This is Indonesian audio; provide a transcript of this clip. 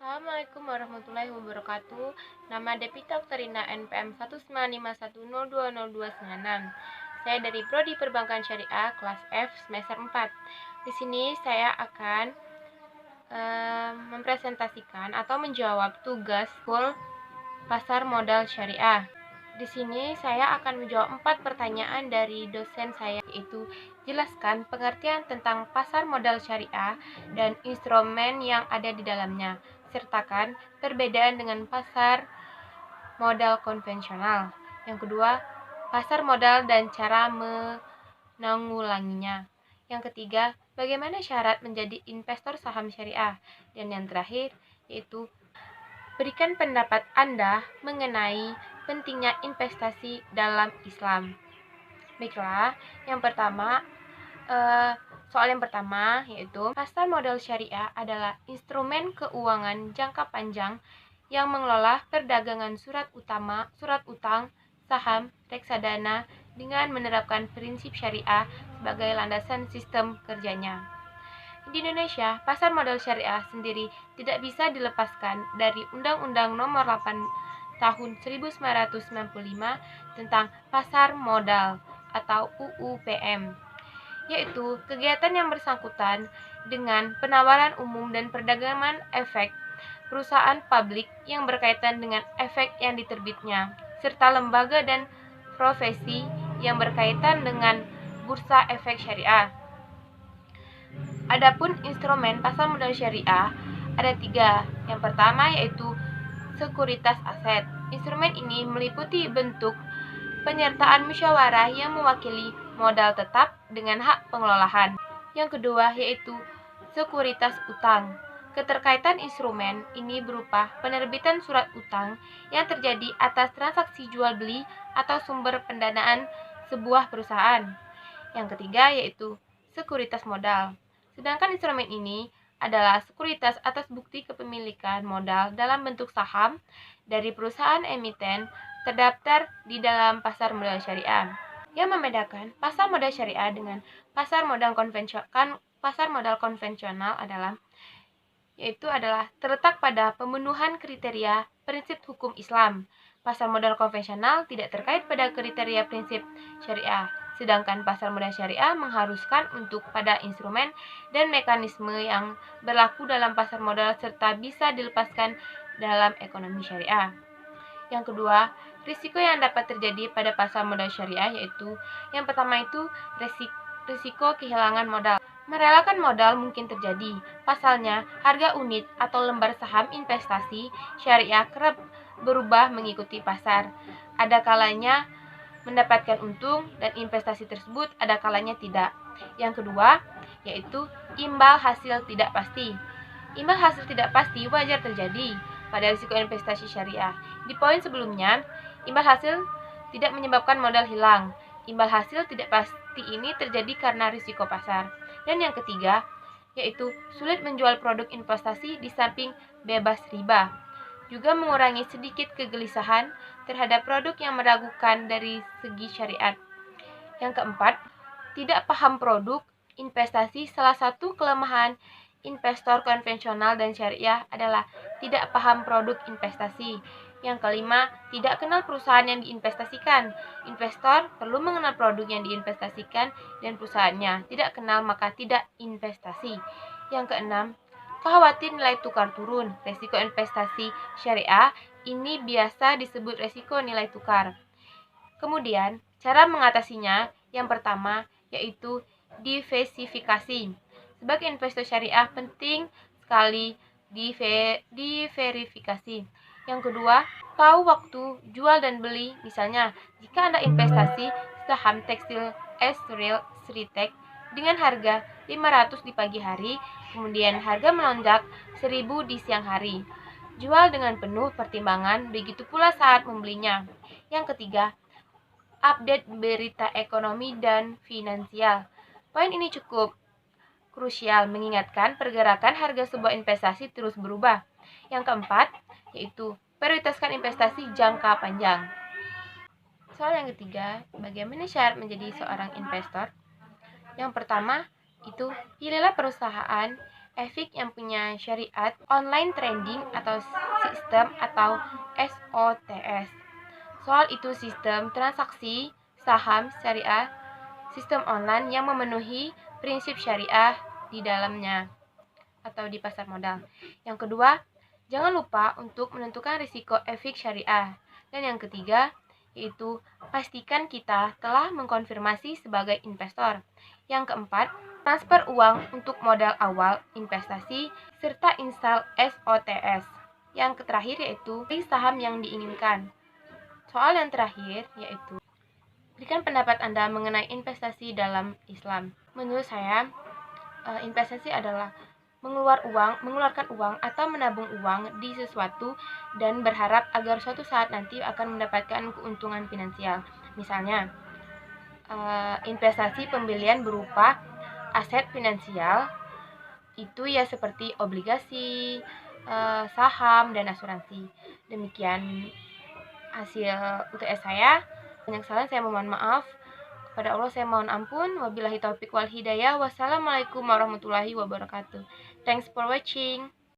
Assalamualaikum warahmatullahi wabarakatuh. Nama Devita Oktarina NPM 195102026. Saya dari Prodi Perbankan Syariah kelas F semester 4. Di sini saya akan mempresentasikan atau menjawab tugas full pasar modal syariah. Di sini saya akan menjawab 4 pertanyaan dari dosen saya, yaitu jelaskan pengertian tentang pasar modal syariah dan instrumen yang ada di dalamnya. Sertakan perbedaan dengan pasar modal konvensional. Yang kedua, pasar modal dan cara menanggulanginya. Yang ketiga, bagaimana syarat menjadi investor saham syariah. Dan yang terakhir, yaitu berikan pendapat Anda mengenai pentingnya investasi dalam Islam. Baiklah, soal yang pertama yaitu pasar modal syariah adalah instrumen keuangan jangka panjang yang mengelola perdagangan surat utang, saham, reksadana dengan menerapkan prinsip syariah sebagai landasan sistem kerjanya. Di Indonesia, pasar modal syariah sendiri tidak bisa dilepaskan dari Undang-Undang Nomor 8 Tahun 1995 tentang Pasar Modal atau UU-PM, yaitu kegiatan yang bersangkutan dengan penawaran umum dan perdagangan efek perusahaan publik yang berkaitan dengan efek yang diterbitnya, serta lembaga dan profesi yang berkaitan dengan bursa efek syariah. Adapun instrumen pasar modal syariah ada 3. Yang pertama yaitu sekuritas aset. Instrumen ini meliputi bentuk penyertaan musyawarah yang mewakili modal tetap dengan hak pengelolaan. Yang kedua yaitu sekuritas utang. Keterkaitan instrumen ini berupa penerbitan surat utang yang terjadi atas transaksi jual beli atau sumber pendanaan sebuah perusahaan. Yang ketiga yaitu sekuritas modal. Sedangkan instrumen ini adalah sekuritas atas bukti kepemilikan modal dalam bentuk saham dari perusahaan emiten terdaftar di dalam pasar modal syariah. Yang membedakan pasar modal syariah dengan pasar modal konvensional adalah terletak pada pemenuhan kriteria prinsip hukum Islam. Pasar modal konvensional tidak terkait pada kriteria prinsip syariah, sedangkan pasar modal syariah mengharuskan untuk pada instrumen dan mekanisme yang berlaku dalam pasar modal serta bisa dilepaskan dalam ekonomi syariah. Yang kedua, risiko yang dapat terjadi pada pasar modal syariah yaitu yang pertama itu risiko kehilangan modal. Merelakan modal mungkin terjadi. Pasalnya, harga unit atau lembar saham investasi syariah kerap berubah mengikuti pasar. Ada kalanya mendapatkan untung dan investasi tersebut ada kalanya tidak. Yang kedua, yaitu imbal hasil tidak pasti. Imbal hasil tidak pasti wajar terjadi pada risiko investasi syariah. Di poin sebelumnya, imbal hasil tidak menyebabkan modal hilang. Imbal hasil tidak pasti ini terjadi karena risiko pasar. Dan yang ketiga, yaitu sulit menjual produk investasi di samping bebas riba. Juga mengurangi sedikit kegelisahan terhadap produk yang meragukan dari segi syariat. Yang keempat, tidak paham produk investasi. Salah satu kelemahan investor konvensional dan syariah adalah tidak paham produk investasi. Yang kelima, tidak kenal perusahaan yang diinvestasikan. Investor perlu mengenal produk yang diinvestasikan dan perusahaannya. Tidak kenal maka tidak investasi. Yang keenam, khawatir nilai tukar turun. Resiko investasi syariah ini biasa disebut resiko nilai tukar. Kemudian, cara mengatasinya yang pertama yaitu diversifikasi. Sebagai investor syariah penting sekali diverifikasi. Yang kedua, tahu waktu jual dan beli. Misalnya, jika Anda investasi saham tekstil Esril Sritek dengan harga 500 di pagi hari, kemudian harga melonjak 1000 di siang hari. Jual dengan penuh pertimbangan, begitu pula saat membelinya. Yang ketiga, update berita ekonomi dan finansial. Poin ini cukup krusial mengingatkan pergerakan harga sebuah investasi terus berubah. Yang keempat, yaitu prioritaskan investasi jangka panjang. Soal yang ketiga, bagaimana syarat menjadi seorang investor? Yang pertama, itu pilihlah perusahaan EFIK yang punya syariat online trading atau sistem atau SOTS. Soal itu sistem transaksi saham syariah, sistem online yang memenuhi prinsip syariah di dalamnya atau di pasar modal. Yang kedua, jangan lupa untuk menentukan risiko EFIK syariah. Dan yang ketiga, yaitu pastikan kita telah mengkonfirmasi sebagai investor. Yang keempat, transfer uang untuk modal awal investasi serta install SOTS. Yang terakhir yaitu pilih saham yang diinginkan. Soal yang terakhir yaitu berikan pendapat Anda mengenai investasi dalam Islam. Menurut saya, investasi adalah mengeluarkan uang atau menabung uang di sesuatu dan berharap agar suatu saat nanti akan mendapatkan keuntungan finansial. Misalnya, investasi pembelian berupa aset finansial itu ya seperti obligasi, saham, dan asuransi. Demikian hasil UTS saya. Banyak salah saya mohon maaf. Kepada Allah saya mohon ampun. Wabillahi taufik wal hidayah. Wassalamualaikum warahmatullahi wabarakatuh. Thanks for watching.